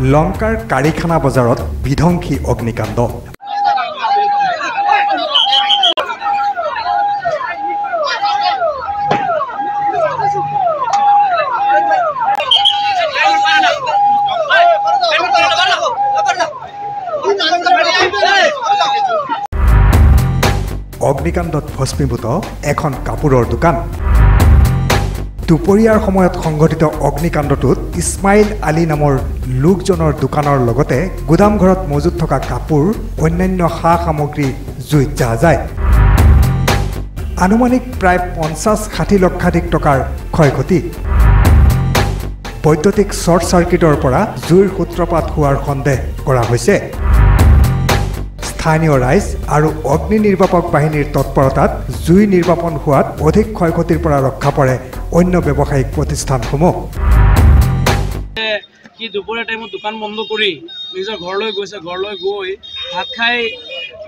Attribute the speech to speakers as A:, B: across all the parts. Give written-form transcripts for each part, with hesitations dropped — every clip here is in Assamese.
A: লংকাৰ কাৰিখানা বজাৰত বিধ্বংসী অগ্নিকাণ্ড। অগ্নিকাণ্ডত ভস্মীভূত এখন কাপোৰৰ দোকান। দুপৰীয়াৰ সময়ত সংঘটিত অগ্নিকাণ্ডটোত ইছমাইল আলী নামৰ লোকজনৰ দোকানৰ লগতে গুদামঘৰত মজুত থকা কাপোৰ অন্যান্য সা সামগ্ৰী জুইত জাহ যায়। আনুমানিক প্ৰায় ৫০-৬০ লক্ষাধিক টকাৰ ক্ষয়ক্ষতি। বৈদ্যুতিক শ্বৰ্ট চাৰ্কিটৰ পৰা জুইৰ সূত্ৰপাত হোৱাৰ সন্দেহ কৰা হৈছে। স্থানীয় ৰাইজ আৰু অগ্নি নিৰ্বাপক বাহিনীৰ তৎপৰতাত জুই নিৰ্বাপন হোৱাত অধিক ক্ষয়ক্ষতিৰ পৰা ৰক্ষা পৰে অন্য ব্যৱসায়িক প্ৰতিষ্ঠানসমূহ।
B: কি দুপৰীয়া টাইমত দোকান বন্ধ কৰি নিজৰ ঘৰলৈ গৈছে, ঘৰলৈ গৈ ভাত খাই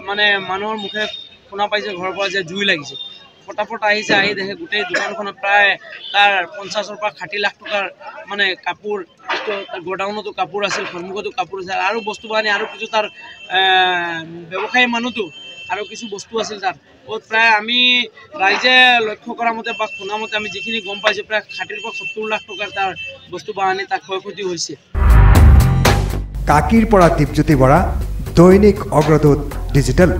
B: মানে মানুহৰ মুখে শুনা পাইছে ঘৰৰ পৰা যে জুই লাগিছে। ফটাফট আহিছে, আহি দেখে গোটেই দোকানখনত প্ৰায় তাৰ ৫০ৰ পৰা ৬০ লাখ টকাৰ মানে কাপোৰ, গোডাউনতো কাপোৰ আছিল, সন্মুখতো কাপোৰ আছিল আৰু বস্তু বাহানি আৰু কিছু তাৰ ব্যৱসায়ী মানুহটো আৰু কিছু বস্তু আছিল তাত। প্ৰায় আমি ৰাইজে লক্ষ্য কৰা মতে বা শুনা মতে আমি যিখিনি গম পাইছোঁ প্ৰায় ৬০ৰ পৰা ৭০ লাখ টকাৰ তাৰ বস্তু বাহানি তাত ক্ষয়ক্ষতি হৈছে।
A: কাকিৰ পৰা দীপজ্যোতি বৰা, দৈনিক অগ্ৰদূত ডিজিটেল।